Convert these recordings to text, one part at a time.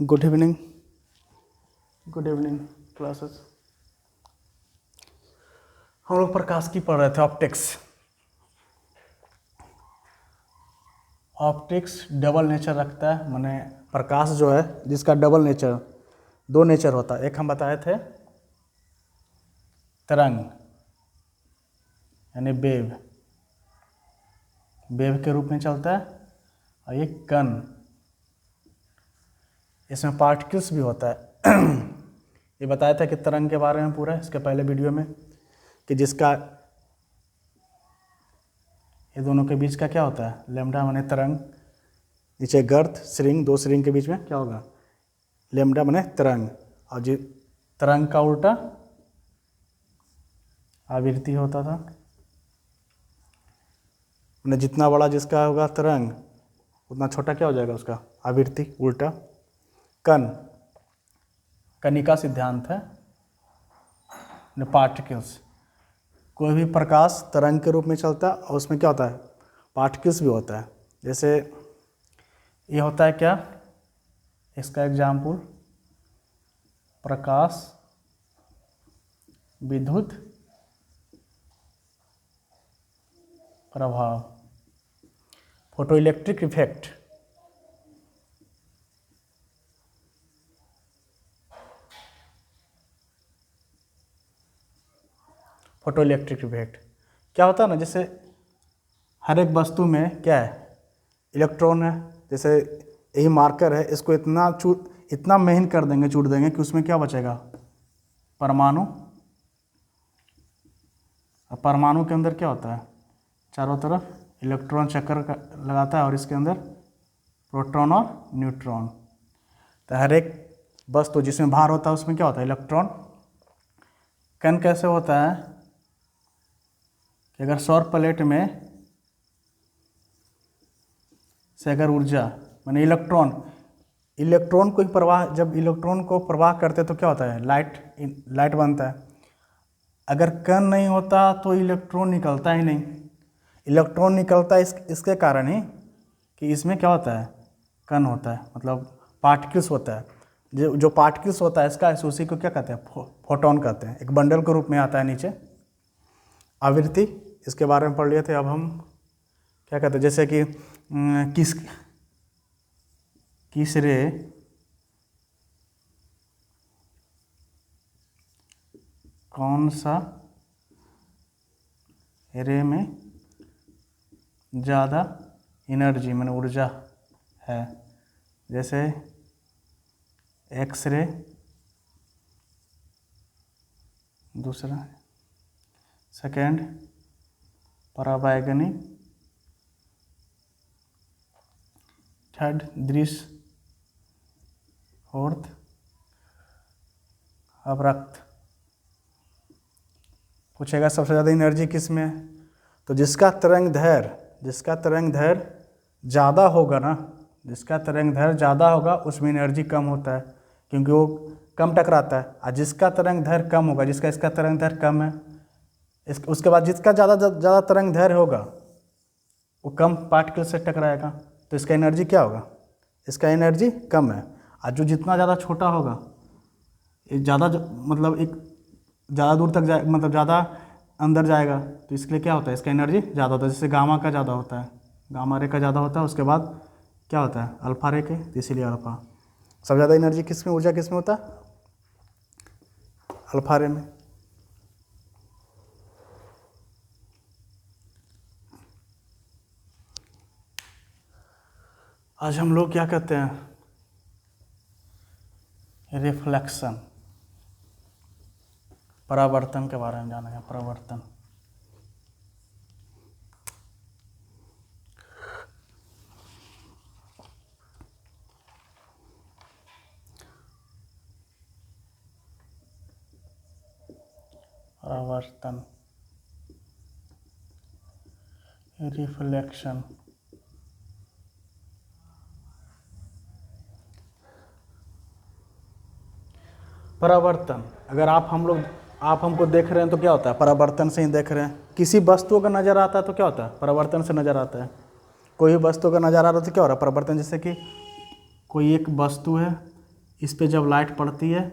Good evening classes. हम लोग प्रकाश की पढ़ रहे थे, ऑप्टिक्स। ऑप्टिक्स डबल नेचर रखता है, माने प्रकाश जो है जिसका डबल नेचर, दो नेचर होता है। एक हम बताए थे तरंग यानी वेव, वेव के रूप में चलता है, और एक कण, इसमें पार्टिकल्स भी होता है। ये बताया था कि तरंग के बारे में पूरा इसके पहले वीडियो में, कि जिसका ये दोनों के बीच का क्या होता है, लैम्डा माने तरंग, नीचे गर्त श्रृंग, दो श्रृंग के बीच में क्या होगा, लैम्डा माने तरंग, और जो तरंग का उल्टा आवृत्ति होता था। मैंने जितना बड़ा जिसका होगा तरंग, उतना छोटा क्या हो जाएगा उसका आवृत्ति, उल्टा। कण, कणिका सिद्धांत है, पार्टिकल्स। कोई भी प्रकाश तरंग के रूप में चलता है, और उसमें क्या होता है, पार्टिकल्स भी होता है। जैसे ये होता है क्या, इसका एग्जाम्पल प्रकाश, विद्युत प्रभाव, photo electric effect. Photo electric effect क्या होता है ना, जैसे हर एक वस्तु में क्या है, इलेक्ट्रॉन है। जैसे यही मार्कर है, इसको इतना महीन कर देंगे, चूट देंगे कि उसमें क्या बचेगा, परमाणु। और परमाणु के अंदर क्या होता है, चारों तरफ इलेक्ट्रॉन चक्कर लगाता है, और इसके अंदर प्रोटॉन और न्यूट्रॉन। तो हर एक वस्तु जिसमें भार होता है उसमें क्या होता है, इलेक्ट्रॉन। कण कैसे होता है कि अगर सौर प्लेट में से अगर ऊर्जा माने इलेक्ट्रॉन को ही प्रवाह, जब इलेक्ट्रॉन को प्रवाह करते तो क्या होता है, लाइट बनता है। अगर कण नहीं होता तो इलेक्ट्रॉन निकलता ही नहीं। इलेक्ट्रॉन निकलता है इसके कारण ही कि इसमें क्या होता है, कण होता है, मतलब पार्टिकल्स होता है। जो पार्टिकल्स होता है इसका, उसी को क्या कहते हैं, फोटोन कहते हैं। एक बंडल के रूप में आता है नीचे। आवृत्ति, इसके बारे में पढ़ लिए थे। अब हम क्या कहते हैं, जैसे कि किस रे कौन सा रे में ज़्यादा एनर्जी माने ऊर्जा है। जैसे एक्सरे, दूसरा सेकेंड पराबैंगनी, थर्ड दृश्य, फोर्थ अवरक्त। पूछेगा सबसे ज़्यादा एनर्जी किस में है, तो जिसका तरंग दैर्घ्य ज़्यादा होगा ना, जिसका तरंग दैर्घ्य ज़्यादा होगा उसमें एनर्जी कम होता है, क्योंकि वो कम टकराता है। और जिसका तरंग दैर्घ्य कम होगा, इसका तरंग दैर्घ्य कम है, उसके बाद जिसका ज़्यादा तरंग दैर्घ्य होगा वो कम पार्टिकल से टकराएगा, तो इसका एनर्जी क्या होगा, इसका एनर्जी कम है। और जो जितना ज़्यादा छोटा होगा, ज़्यादा मतलब एक ज़्यादा दूर तक जाए, मतलब ज़्यादा अंदर जाएगा, तो इसके लिए क्या होता है, इसका एनर्जी ज़्यादा होता है। जैसे गामा का ज़्यादा होता है, गामा रे का ज़्यादा होता है, उसके बाद क्या होता है, अल्फा रे के, तो इसीलिए अल्फा। सबसे ज़्यादा एनर्जी किस में, ऊर्जा किस में होता है, अल्फा रे में। आज हम लोग क्या कहते हैं, रिफ्लेक्शन, परावर्तन के बारे में जानेंगे। परावर्तन, परावर्तन, रिफ्लेक्शन। परावर्तन, अगर आप हमको देख रहे हैं तो क्या होता है, परावर्तन से ही देख रहे हैं। किसी वस्तु का नज़र आता है तो क्या होता है, परावर्तन से नज़र आता है। कोई भी वस्तु का नज़र आ रहा है तो क्या हो रहा है, परावर्तन। जैसे कि कोई एक वस्तु है, इस पे जब लाइट पड़ती है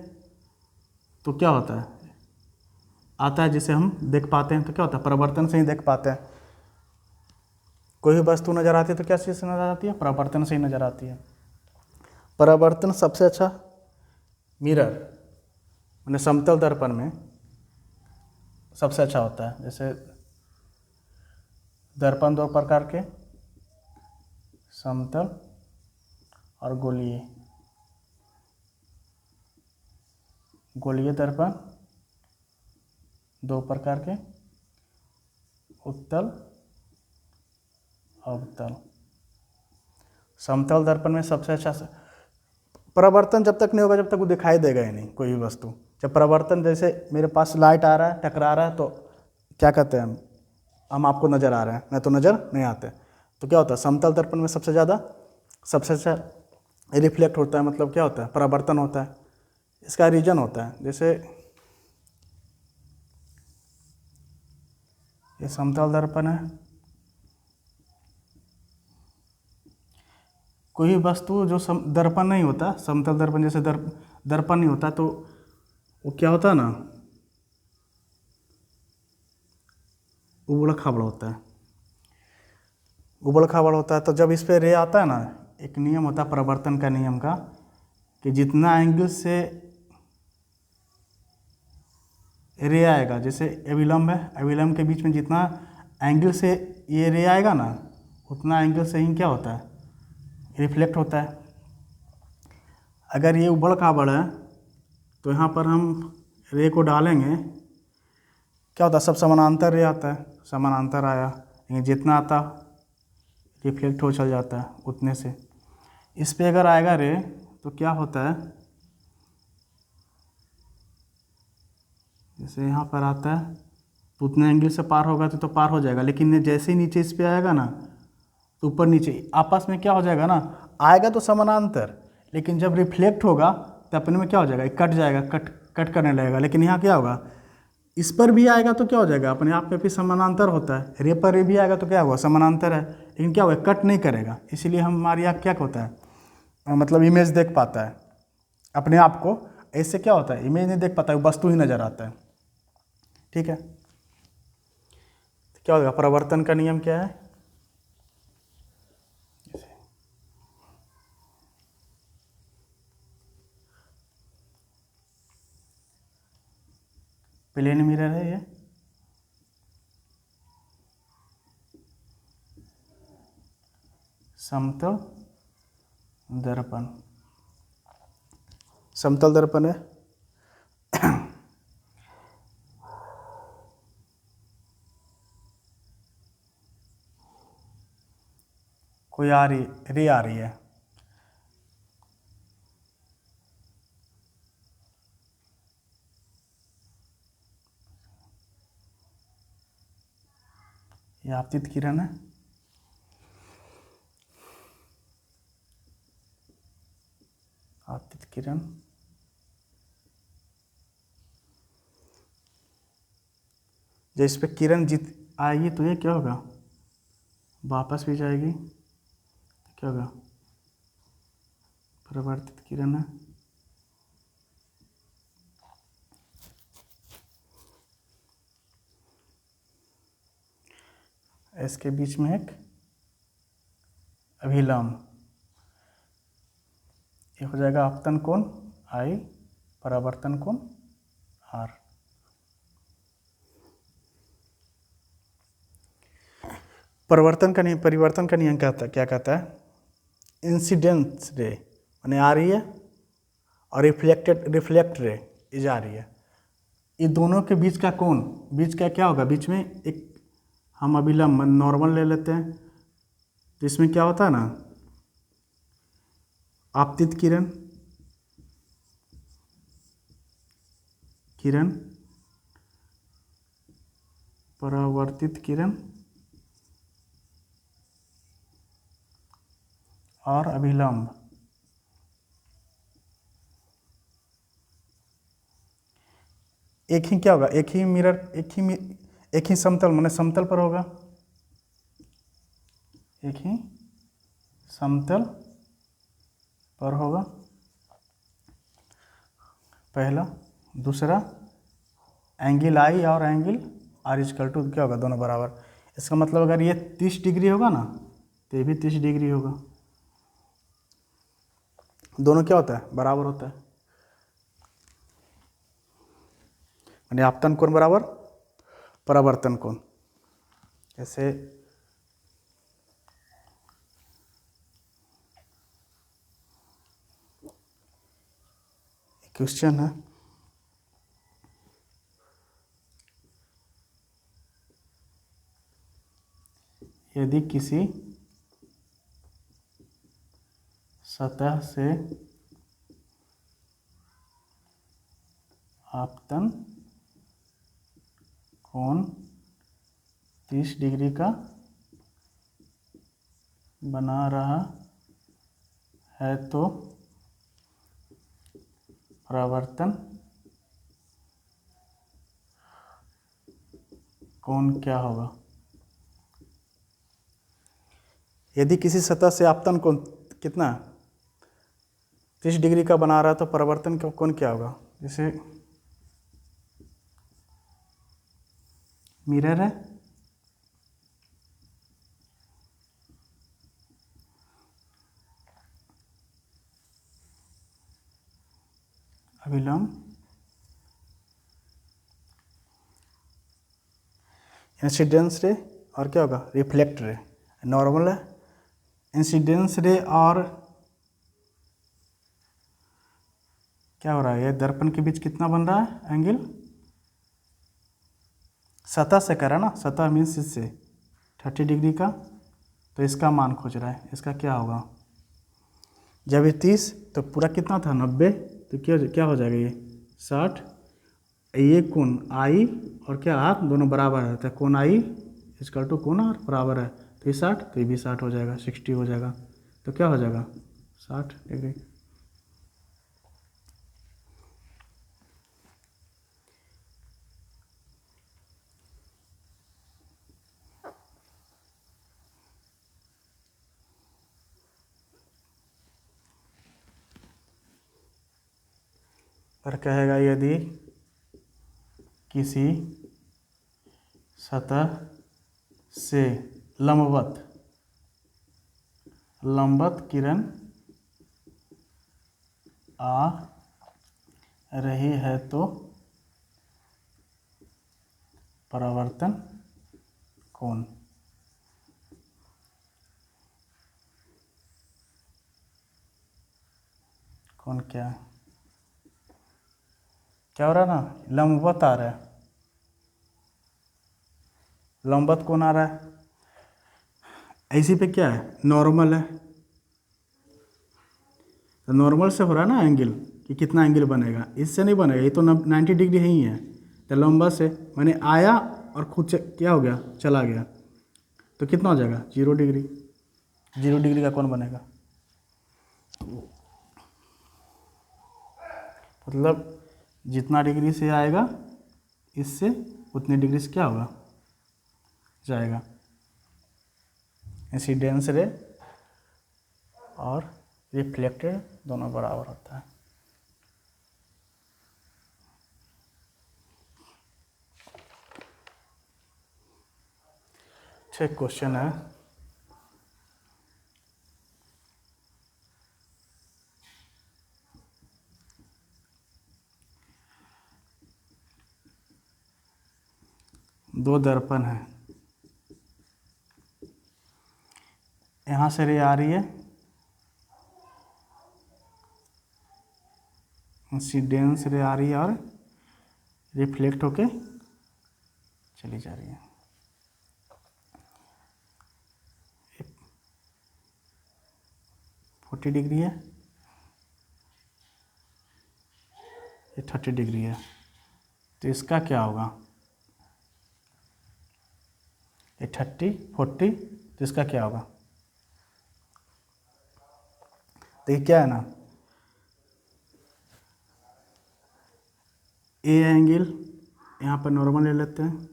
तो क्या होता है, आता है जिसे हम देख पाते हैं। तो क्या होता है, परावर्तन से ही देख पाते हैं। कोई भी वस्तु नज़र आती है तो क्या चीज़ से नज़र आती है, परावर्तन से ही नज़र आती है। परावर्तन सबसे अच्छा मिरर माने समतल दर्पण में सबसे अच्छा होता है। जैसे दर्पण दो प्रकार के, समतल और गोलीय। गोलीय दर्पण दो प्रकार के, उत्तल अवतल। समतल दर्पण में सबसे अच्छा परावर्तन जब तक नहीं होगा जब तक वो दिखाई देगा ही नहीं कोई भी वस्तु। जब परावर्तन, जैसे मेरे पास लाइट आ रहा है, टकरा रहा है, तो क्या कहते हैं हम आपको नज़र आ रहे हैं, नहीं तो नज़र नहीं आते। तो क्या होता है, समतल दर्पण में सबसे ज़्यादा सबसे अच्छा रिफ्लेक्ट होता है, मतलब क्या होता है, परावर्तन होता है। इसका रीजन होता है, जैसे ये समतल दर्पण है, कोई वस्तु जो दर्पण नहीं होता, समतल दर्पण जैसे दर्पण नहीं होता, तो वो क्या होता है ना, उबड़ खाबड़ होता है। उबड़ खाबड़ होता है तो जब इस पे रे आता है ना, एक नियम होता है परावर्तन का नियम का, कि जितना एंगल से रे आएगा, जैसे अविलंब है, अविलंब के बीच में जितना एंगल से ये रे आएगा ना, उतना एंगल से ही क्या होता है, रिफ्लेक्ट होता है। अगर ये उबड़ खाबड़ है तो यहाँ पर हम रे को डालेंगे, क्या होता है, सब समानांतर रे आता है, समानांतर आया, लेकिन जितना आता रिफ्लेक्ट हो चल जाता है उतने से। इस पे अगर आएगा रे तो क्या होता है, जैसे यहाँ पर आता है तो उतने एंगल से पार होगा तो पार हो जाएगा, लेकिन जैसे ही नीचे इस पे आएगा ना तो ऊपर नीचे आपस में क्या हो जाएगा ना, आएगा तो समानांतर, लेकिन जब रिफ्लेक्ट होगा तो अपने में क्या हो जाएगा, कट जाएगा, कट करने लगेगा। लेकिन यहाँ क्या होगा, इस पर भी आएगा तो क्या हो जाएगा, अपने आप में भी समानांतर होता है, रे पर भी आएगा तो क्या होगा, समानांतर है, लेकिन क्या होगा, कट नहीं करेगा। इसीलिए हमारी आँख क्या होता है, मतलब इमेज देख पाता है अपने आप को। ऐसे क्या होता है, इमेज नहीं देख पाता है, वस्तु ही नज़र आता है। ठीक है, तो क्या होगा, परावर्तन का नियम क्या है, प्लेन मिरर है ये, समतल दर्पण, समतल दर्पण है। कोई आ रही रे आ रही है, ये आपतित किरण है, आपतित किरण, जब इस पे किरण जीत आएगी तो ये क्या होगा, वापस भी जाएगी, तो क्या होगा, परावर्तित किरण है। इसके बीच में एक अभिलंब, ये हो जाएगा आपतन कोण आई, परावर्तन कोण आर। परिवर्तन का नियम क्या कहता है, इंसिडेंस रे माने आ रही है और रिफ्लेक्ट रे ये जा रही है, ये दोनों के बीच का कोण, बीच का क्या होगा, बीच में एक हम अभिलंब नॉर्मल ले लेते हैं, तो इसमें क्या होता है ना, आपतित किरण परावर्तित किरण और अभिलंब, एक ही क्या होगा, एक ही मिरर, एक ही समतल माने समतल पर होगा, एक ही समतल पर होगा। पहला। दूसरा एंगल आई और एंगल आर इजकल टू क्या होगा, दोनों बराबर। इसका मतलब अगर ये 30 डिग्री होगा ना तो ये भी 30 डिग्री होगा। दोनों क्या होता है, बराबर होता है। यानी आपतन कोण बराबर परावर्तन कोण। ऐसे क्वेश्चन है, यदि किसी सतह से आपतन कोण 30 डिग्री का बना रहा है तो परावर्तन कोण क्या होगा। यदि किसी सतह से आपतन कोण कितना 30 डिग्री का बना रहा है तो परावर्तन कोण क्या होगा। जैसे मिरर है, अभिलंब, इंसिडेंस रे और क्या होगा, रिफ्लेक्ट रे। नॉर्मल है, इंसिडेंस रे और क्या हो रहा है, ये दर्पण के बीच कितना बन रहा है एंगल, सतह से करा ना, सतह मीन्स इससे 30 डिग्री का, तो इसका मान खोज रहा है, इसका क्या होगा। जब ये 30 तो पूरा कितना था 90, तो क्या हो जाएगा ये 60। ये कोण आई और क्या आर दोनों बराबर है, तो कोण आई इसका टू कोण आर बराबर है, तो ये 60, तो ये भी 60 हो जाएगा, 60 हो जाएगा, तो क्या हो जाएगा 60 डिग्री। पर कहेगा यदि किसी सतह से लंबवत किरण आ रही है तो परावर्तन कोण। कोण क्या हो रहा है ना, लंबवत आ रहा है, लंबवत कोण आ रहा है, ऐसी पे क्या है नॉर्मल है, तो नॉर्मल से हो रहा है ना एंगल कि कितना एंगल बनेगा, इससे नहीं बनेगा, ये तो 90 डिग्री ही है, तो लंबा से मैंने आया और खुद क्या हो गया चला गया, तो कितना हो जाएगा 0 डिग्री। 0 डिग्री का कोण बनेगा, मतलब जितना डिग्री से आएगा इससे उतने डिग्री से क्या होगा जाएगा। इंसिडेंस रे और रिफ्लेक्टेड दोनों बराबर होता है। अच्छा क्वेश्चन है, दो दर्पण है, यहाँ से रे आ रही है, इंसिडेंस रे आ रही है और रिफ्लेक्ट होके चली जा रही है। 40 डिग्री है, ये 30 डिग्री है, तो इसका क्या होगा, ये 30 40, तो इसका क्या होगा। तो ये क्या है ना, ए एंगल यहाँ पर नॉर्मल ले लेते हैं,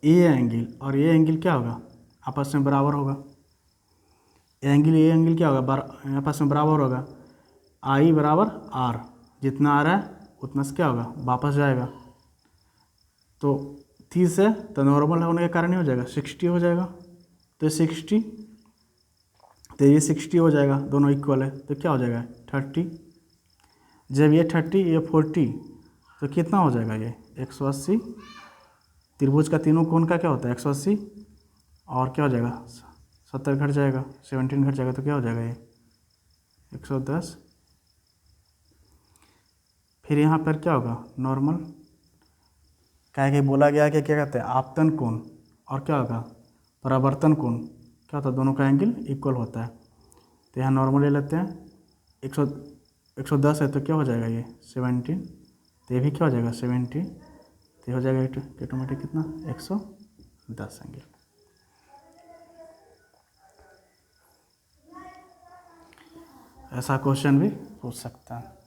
ए एंगल और ये एंगल क्या होगा आपस में बराबर होगा, ये एंगल क्या होगा आपस में बराबर होगा, आई बराबर आर, जितना आ रहा है उतना से क्या होगा, वापस जाएगा। तो 30 है तो नॉर्मल होने के कारण ही हो जाएगा 60 हो जाएगा। तो 60, तो ये 60 हो जाएगा, दोनों इक्वल है तो क्या हो जाएगा 30। जब ये 30 ये 40 तो कितना हो जाएगा ये 180। त्रिभुज का तीनों कोण का क्या होता है 180, और क्या हो जाएगा 70 घट जाएगा, 17 घट जाएगा तो क्या हो जाएगा ये 110। फिर यहाँ पर क्या होगा नॉर्मल, क्या है कि बोला गया है कि क्या कहते हैं आपतन कोण, और क्या होगा परावर्तन कोण, क्या होता है दोनों का एंगल इक्वल होता है। तो यहाँ नॉर्मल ले लेते हैं 110 है तो क्या हो जाएगा ये 17, तो ये भी क्या हो जाएगा 70, तो हो जाएगा ऑटोमेटिक कितना 110 एंगल। ऐसा क्वेश्चन भी पूछ सकता है।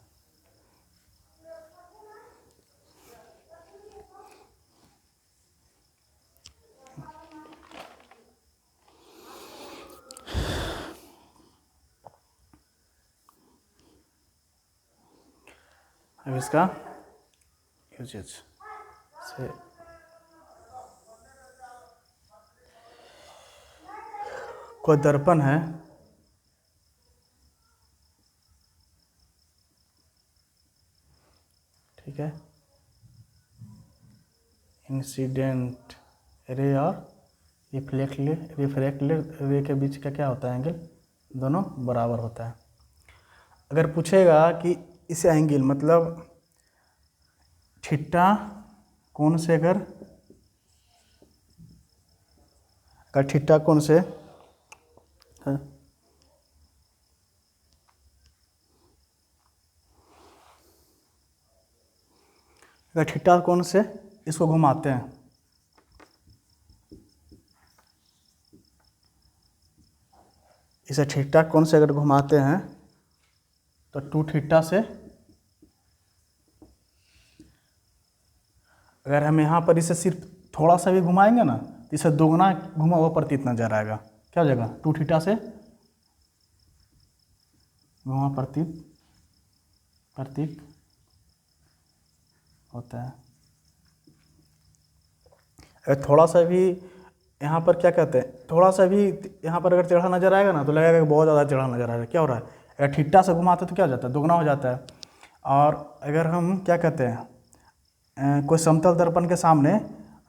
अब इसका यूजेज से कोई दर्पण है, ठीक है, इंसिडेंट रे और रिफ्लेक्टेड रे के बीच का क्या होता है एंगल, दोनों बराबर होता है। अगर पूछेगा कि इस एंगल मतलब थीटा कोण से अगर थीटा कोण से अगर थीटा कोण से इसको घुमाते हैं, इसे थीटा कोण से अगर घुमाते हैं तो 2 थीटा से, अगर हम यहाँ पर इसे सिर्फ थोड़ा सा भी घुमाएंगे ना तो इसे दोगुना घुमा हुआ प्रतीत नजर आएगा। क्या हो जाएगा 2 थीटा से घुमा प्रतीत होता है। अगर थोड़ा सा भी यहाँ पर क्या कहते हैं, थोड़ा सा भी यहाँ पर अगर टेढ़ा नजर आएगा ना तो लगेगा कि बहुत ज़्यादा टेढ़ा नजर आ रहा है। क्या हो रहा है, अगर थीटा से घुमाते तो क्या हो जाता है दोगुना हो जाता है। और अगर हम क्या कहते हैं कोई समतल दर्पण के सामने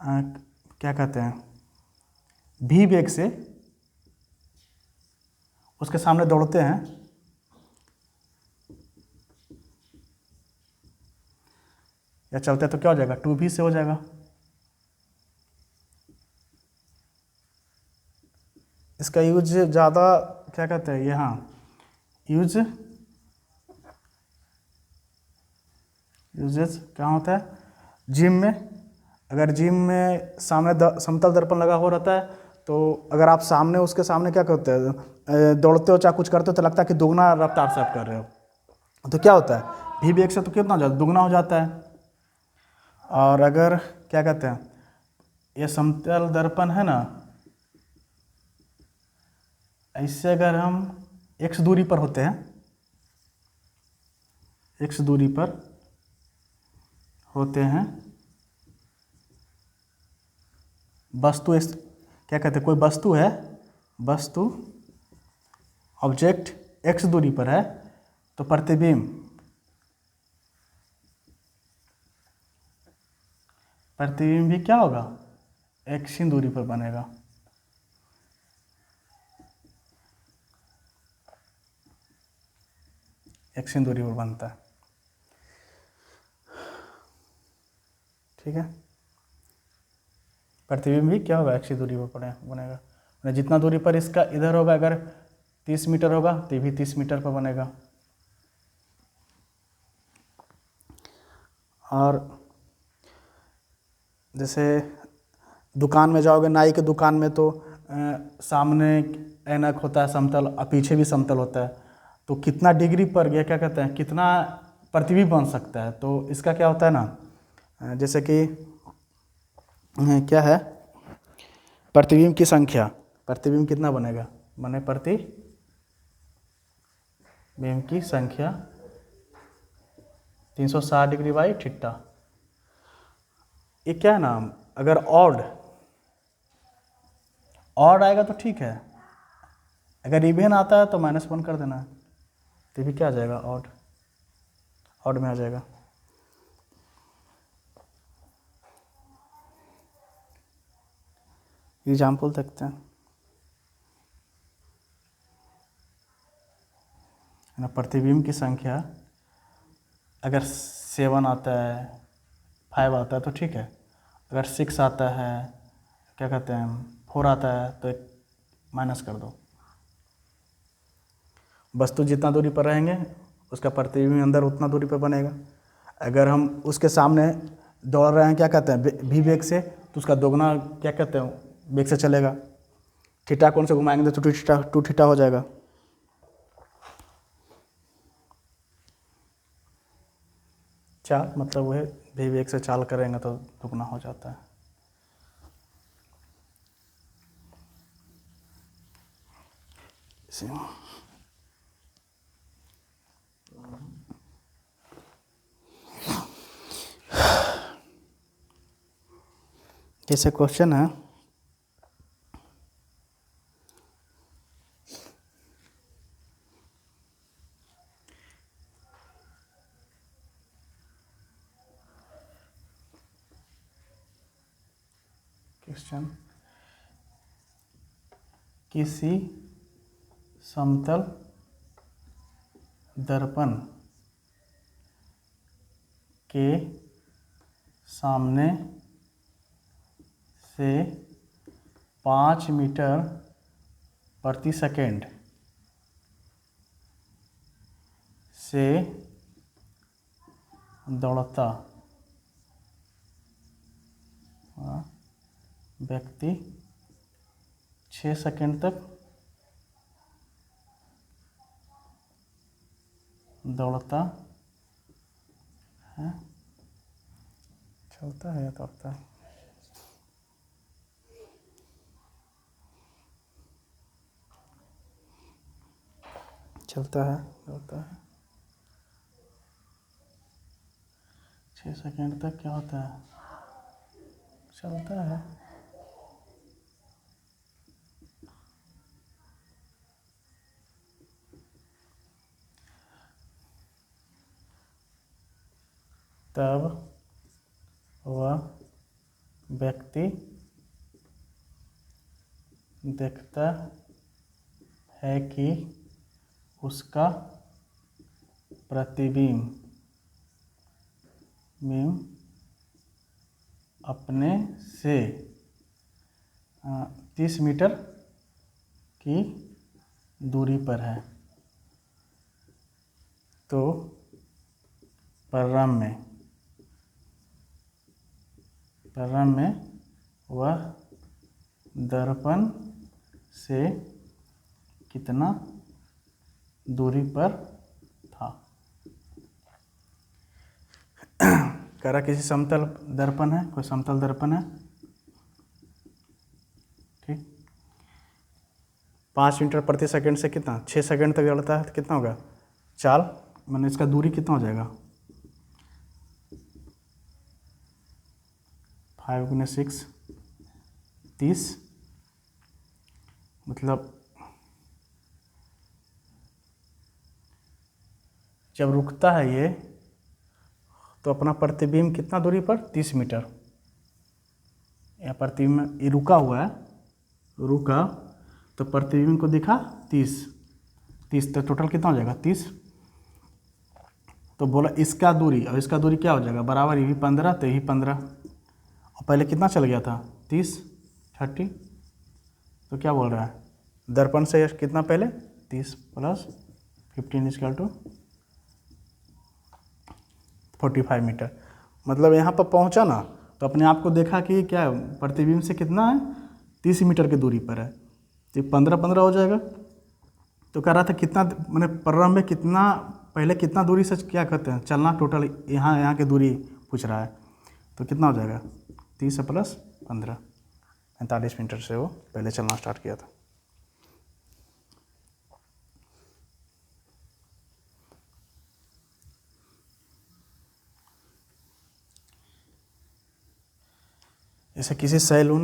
क्या कहते हैं भी वेग से उसके सामने दौड़ते हैं, या चलते हैं तो क्या हो जाएगा 2v से हो जाएगा। इसका यूज ज़्यादा क्या कहते हैं यहाँ यूजेस क्या होता है जिम में। अगर जिम में सामने समतल दर्पण लगा हुआ रहता है तो अगर आप सामने उसके सामने क्या करते हैं दौड़ते हो चाहे कुछ करते हो तो लगता है कि दोगुना रफ्तार से आप कर रहे हो, तो क्या होता है भी वेग से तो कितना हो जाता है दोगुना हो जाता है। और अगर क्या कहते हैं ये समतल दर्पण है ना, ऐसे अगर हम x दूरी पर होते हैं, x दूरी पर होते हैं वस्तु, क्या कहते हैं कोई वस्तु है, वस्तु ऑब्जेक्ट x दूरी पर है तो प्रतिबिंब भी क्या होगा x ही दूरी पर बनेगा। x ही दूरी पर बनता है, ठीक है। प्रतिबिंब भी क्या होगा x ही दूरी पर बनेगा, जितना दूरी पर इसका इधर होगा, अगर 30 मीटर होगा तो भी 30 मीटर पर बनेगा। और जैसे दुकान में जाओगे नाई के दुकान में तो सामने ऐनक होता है समतल और पीछे भी समतल होता है, तो कितना डिग्री पर यह क्या कहते हैं कितना प्रतिबिंब बन सकता है। तो इसका क्या होता है ना जैसे कि क्या है प्रतिबिंब की संख्या, प्रतिबिंब कितना बनेगा बने प्रतिबिंब की संख्या 360 डिग्री बाई थीटा। ये क्या है ना, अगर ऑड आएगा तो ठीक है, अगर इवन आता है तो -1 कर देना है, तो भी क्या आ जाएगा, ऑड में आ जाएगा। एग्जाम्पल देखते हैं ना, प्रतिबिंब की संख्या अगर 7 आता है, 5 आता है तो ठीक है, अगर 6 आता है, क्या कहते हैं 4 आता है, तो एक माइनस कर दो। वस्तु जितना दूरी पर रहेंगे उसका प्रतिबिंब अंदर उतना दूरी पर बनेगा। अगर हम उसके सामने दौड़ रहे हैं, क्या कहते हैं भी वेग से, तो उसका दोगुना क्या कहते हैं वेग से चलेगा। थीटा कौन से घुमाएंगे तो 2 थीटा हो जाएगा। चाल मतलब वह भी वेग से चाल करेंगे तो दुगना हो जाता है। जैसे क्वेश्चन है, किसी समतल दर्पण के सामने से 5 मीटर प्रति सेकेंड से दौड़ता व्यक्ति 6 सेकेंड तक दौड़ता है, चलता है या दौड़ता है, चलता है दौड़ता है 6 सेकेंड तक क्या होता है, चलता है। तब वह व्यक्ति देखता है कि उसका प्रतिबिंब अपने से 30 मीटर की दूरी पर है, तो प्रारंभ में वह दर्पण से कितना दूरी पर था। कह रहा किसी समतल दर्पण है, कोई समतल दर्पण है, ठीक, 5 मीटर प्रति सेकंड से कितना 6 सेकंड तक चलता है, तो कितना होगा चाल, मैंने इसका दूरी कितना हो जाएगा 5 × 6 30, मतलब जब रुकता है ये तो अपना प्रतिबिंब कितना दूरी पर 30 मीटर, या प्रतिबिंब ये रुका हुआ है, रुका तो प्रतिबिंब को दिखा 30 तो टोटल कितना हो जाएगा 30, तो बोला इसका दूरी और इसका दूरी क्या हो जाएगा बराबर, ये भी 15 तो यही 15, और पहले कितना चल गया था 30 तो क्या बोल रहा है दर्पण से कितना पहले 30 + 15 = 45 मीटर, मतलब यहाँ पर पहुँचा ना तो अपने आप को देखा कि क्या प्रतिबिंब से कितना है 30 मीटर की दूरी पर है, तो 15 हो जाएगा। तो कह रहा था कितना मैंने प्रारंभ में कितना पहले कितना दूरी से क्या कहते हैं चलना, टोटल यहाँ की दूरी पूछ रहा है, तो कितना हो जाएगा 30 + 15 45 मीटर से वो पहले चलना स्टार्ट किया था। जैसे किसी सैलून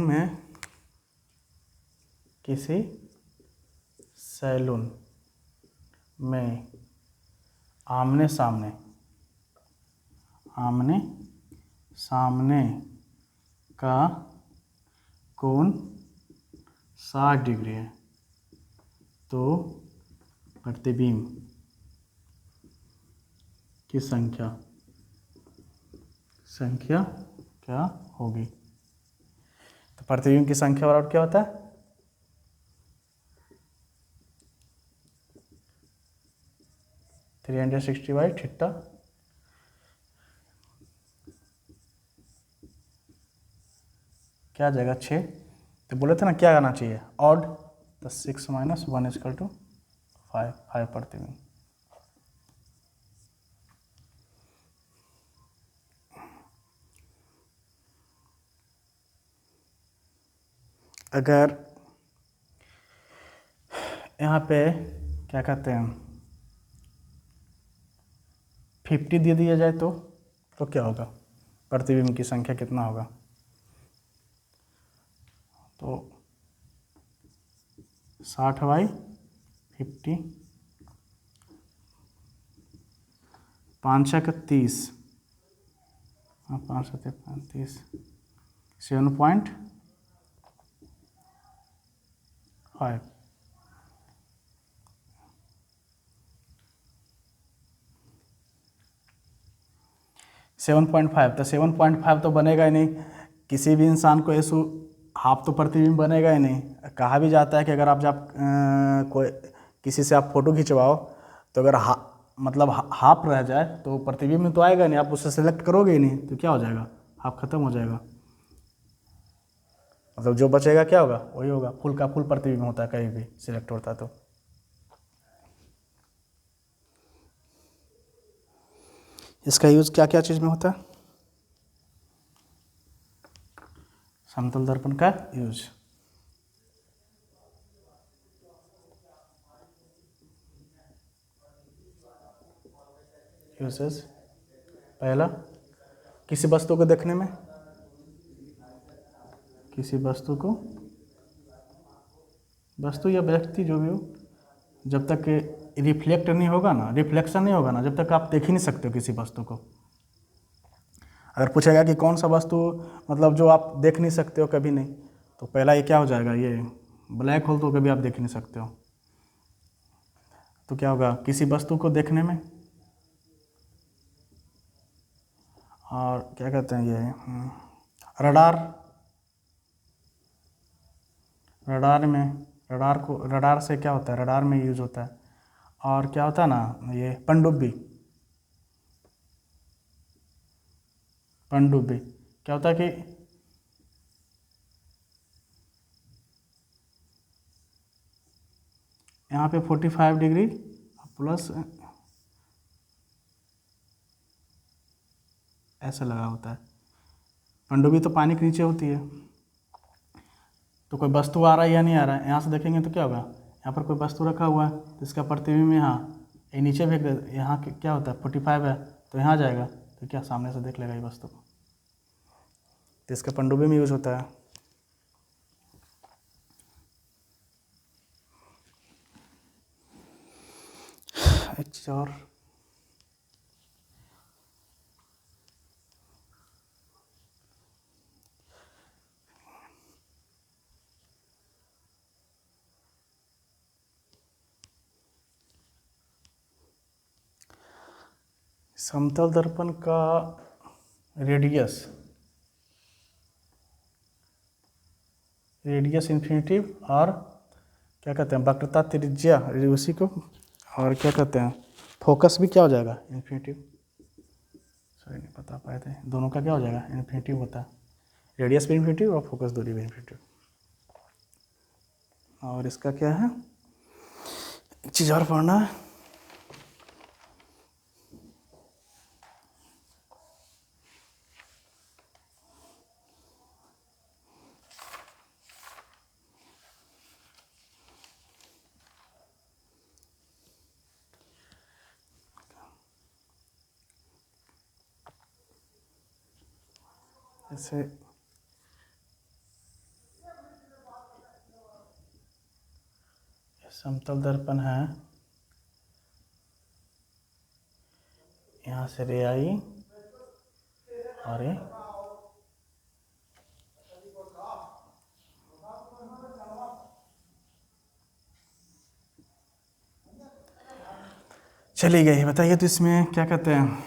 में आमने सामने का कोण 60 डिग्री है, तो प्रतिबिंब की संख्या क्या होगी? तो प्रतिबिंब की संख्या बराबर क्या होता है? Three 360 by theta. क्या आ जाएगा? 6। तो बोले थे ना क्या आना चाहिए? ऑड। तो 6 - 1 = 5 प्रतिबिंब। अगर यहाँ पे क्या कहते हैं 50 दे दिया जाए तो क्या होगा? प्रतिबिंब की संख्या कितना होगा? तो 60/50, 5 × 30, 5 × 35, 7.5। 7.5, तो 7.5 तो बनेगा ही नहीं। किसी भी इंसान को ऐसू हाफ तो प्रतिबिंब बनेगा ही नहीं। कहा भी जाता है कि अगर आप कोई किसी से आप फोटो खिंचवाओ, तो अगर मतलब हाफ रह जाए तो प्रतिबिंब में तो आएगा नहीं, आप उससे सेलेक्ट करोगे ही नहीं, तो क्या हो जाएगा? हाफ खत्म हो जाएगा। मतलब जो बचेगा क्या होगा? वही होगा। फुल का फुल प्रतिबिंब होता है कहीं भी सिलेक्ट होता है तो। इसका यूज़ क्या क्या चीज़ में होता है? समतल दर्पण का यूज यूसेस पहला, किसी वस्तु को देखने में, किसी वस्तु या व्यक्ति जो भी हो, जब तक रिफ्लेक्ट नहीं होगा ना, रिफ्लेक्शन नहीं होगा ना, जब तक आप देख ही नहीं सकते हो किसी वस्तु को। अगर पूछेगा कि कौन सा वस्तु मतलब जो आप देख नहीं सकते हो कभी नहीं, तो पहला ये क्या हो जाएगा? ये ब्लैक होल तो कभी आप देख नहीं सकते हो। तो क्या होगा? किसी वस्तु को देखने में, और क्या कहते हैं ये रडार से क्या होता है? रडार में यूज होता है। और क्या होता है ना, ये पनडुब्बी क्या होता है कि यहाँ पे 45 डिग्री प्लस ऐसा लगा होता है। पनडुब्बी तो पानी के नीचे होती है, तो कोई वस्तु आ रहा है या नहीं आ रहा है, यहाँ से देखेंगे तो क्या होगा? यहाँ पर कोई वस्तु रखा हुआ है तो इसका प्रतिबिंब यहाँ ये नीचे फेंक दे, यहाँ क्या होता है 45 है तो यहाँ जाएगा, तो क्या सामने से देख लेगा ये वस्तु को, तो इसका पनडुब्बी में यूज होता है। एक चीज़ और, समतल दर्पण का रेडियस इन्फिनिटिव और क्या कहते हैं वक्रता त्रिज्या उसी को, और क्या कहते हैं फोकस भी क्या हो जाएगा? इन्फिनिटिव। सॉरी नहीं बता पाए थे, दोनों का क्या हो जाएगा? इन्फिनिटिव होता है। रेडियस भी इन्फिनिटिव और फोकस दूरी भी इन्फिनिटिव। और इसका क्या है, एक चीज़ और पढ़ना है, जैसे समतल दर्पण है, यहाँ से रे आई और ये चली गई। बताइए तो इसमें क्या कहते हैं,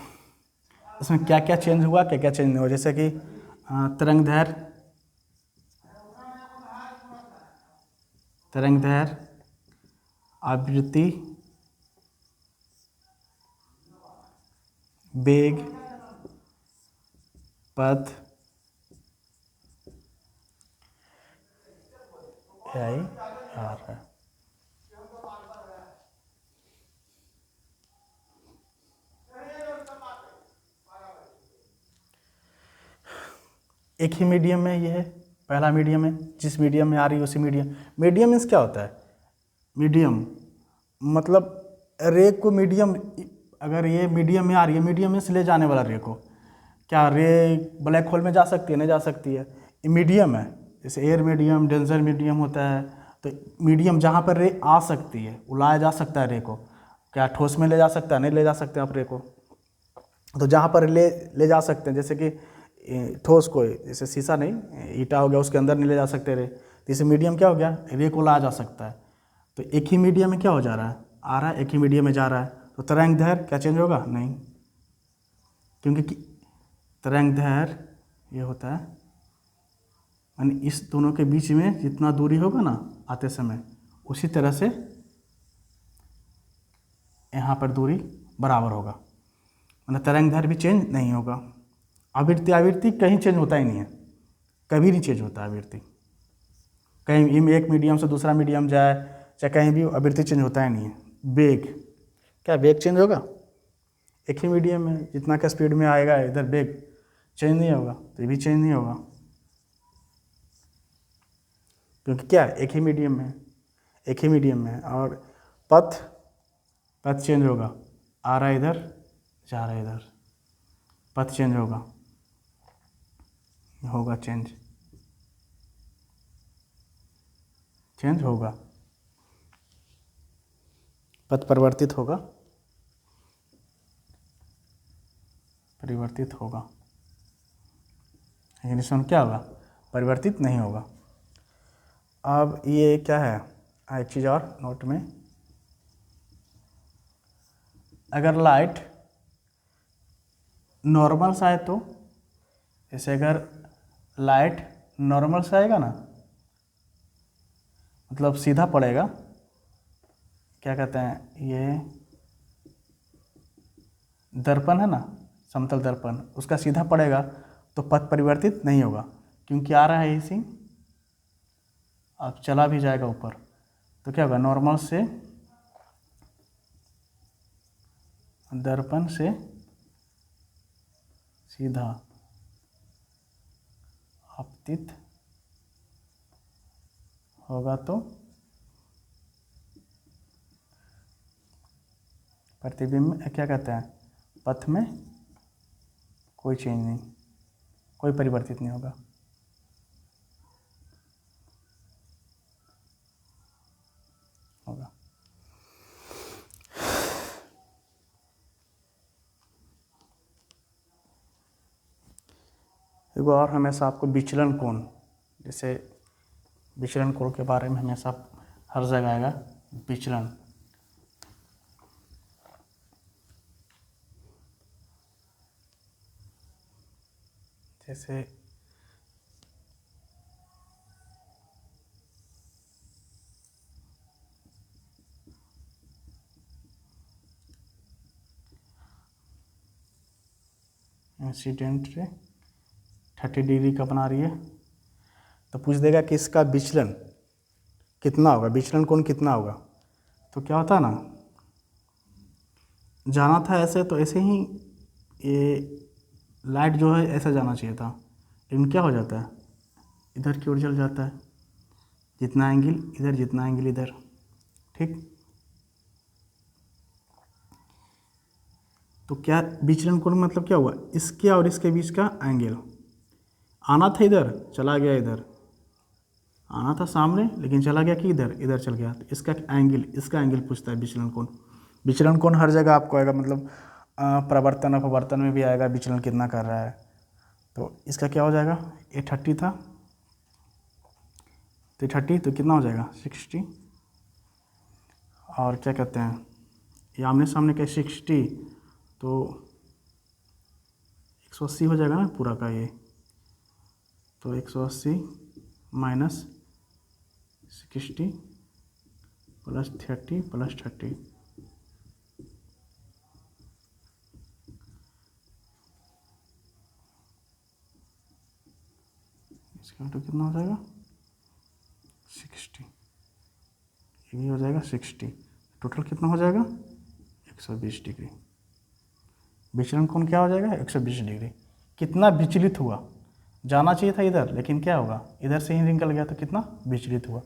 इसमें क्या क्या चेंज हुआ, क्या क्या चेंज नहीं हुआ। जैसे कि तरंग दैर्घ्य, आवृत्ति, वेग, पथ, आई आर है। एक ही मीडियम में ये है, पहला मीडियम है, जिस मीडियम में आ रही है उसी मीडियम मीन्स क्या होता है, मीडियम मतलब रे को मीडियम, अगर ये मीडियम में आ रही है, मीडियम में से ले जाने वाला रे को, क्या रे ब्लैक होल में जा सकती है, नहीं जा सकती है, ये मीडियम है। जैसे एयर मीडियम, डेंजर मीडियम होता है, तो मीडियम जहाँ पर रे आ सकती है, उलाया जा सकता है रे को, क्या ठोस में ले जा सकता है, नहीं ले जा सकते आप रे को। तो जहाँ पर ले जा सकते हैं, जैसे कि ठोस को, जैसे शीशा नहीं, ईटा हो गया, उसके अंदर नहीं ले जा सकते रे, तो इसे मीडियम क्या हो गया, रे को लाया जा सकता है। तो एक ही मीडियम में क्या हो जा रहा है, आ रहा है, एक ही मीडियम में जा रहा है, तो तरंग दैर्घ्य क्या चेंज होगा, नहीं, क्योंकि तरंग दैर्घ्य ये होता है, यानी इस दोनों के बीच में जितना दूरी होगा ना आते समय, उसी तरह से यहाँ पर दूरी बराबर होगा, मतलब तरंग दैर्घ्य भी चेंज नहीं होगा। आवृत्ति कहीं चेंज होता ही नहीं है, कभी नहीं चेंज होता आवृत्ति, कहीं एक मीडियम से दूसरा मीडियम जाए, चाहे कहीं भी आवृत्ति चेंज होता ही नहीं है। वेग, क्या वेग चेंज होगा, एक ही मीडियम में जितना का स्पीड में आएगा इधर वेग चेंज नहीं होगा, तो ये भी चेंज नहीं होगा, क्योंकि क्या एक ही मीडियम में है। और पथ चेंज होगा, आ रहा है इधर, जा रहा है इधर, पथ चेंज होगा चेंज होगा, पथ परिवर्तित होगा, लेकिन इसमें क्या होगा, परिवर्तित नहीं होगा। अब ये क्या है, एक चीज़ और नोट में, अगर लाइट नॉर्मल से आए तो, जैसे अगर लाइट नॉर्मल से आएगा ना, मतलब सीधा पड़ेगा, क्या कहते हैं, ये दर्पण है ना, समतल दर्पण, उसका सीधा पड़ेगा तो पथ परिवर्तित नहीं होगा, क्योंकि आ रहा है इसी, अब चला भी जाएगा ऊपर, तो क्या होगा, नॉर्मल से दर्पण से सीधा आपतित होगा तो प्रतिबिंब क्या कहते हैं, पथ में कोई चेंज नहीं, कोई परिवर्तित नहीं होगा। एक और हमेशा आपको विचलन कोण, जैसे विचलन कोण के बारे में हमेशा हर जगह आएगा विचलन, जैसे इंसिडेंट रे 30 डिग्री का बना रही है, तो पूछ देगा कि इसका विचलन कितना होगा, विचलन कोण कितना होगा। तो क्या होता है ना, जाना था ऐसे, तो ऐसे ही ये लाइट जो है ऐसा जाना चाहिए था, लेकिन क्या हो जाता है, इधर की ओर चल जाता है, जितना एंगल इधर, जितना एंगल इधर, ठीक। तो क्या विचलन कोण मतलब क्या हुआ, इसके और इसके बीच का एंगल, आना था इधर, चला गया इधर, आना था सामने लेकिन चला गया कि इधर, इधर चल गया। तो इसका एंगल पूछता है विचलन कोण। विचलन कोण हर जगह आपको आएगा, मतलब प्रवर्तन अपवर्तन में भी आएगा विचलन कितना कर रहा है। तो इसका क्या हो जाएगा, ये 30 था तो 30 तो कितना हो जाएगा 60, और क्या कहते हैं ये आमने सामने का 60 तो 180 हो जाएगा ना पूरा का ये। तो 180 माइनस 60 प्लस 30 प्लस 30, इसका तो कितना हो जाएगा 60, ये भी हो जाएगा 60, टोटल कितना हो जाएगा 120 डिग्री। विचलन कोण क्या हो जाएगा 120 डिग्री। कितना विचलित हुआ, जाना चाहिए था इधर लेकिन क्या होगा, इधर से ही निकल गया तो कितना विचलित हुआ।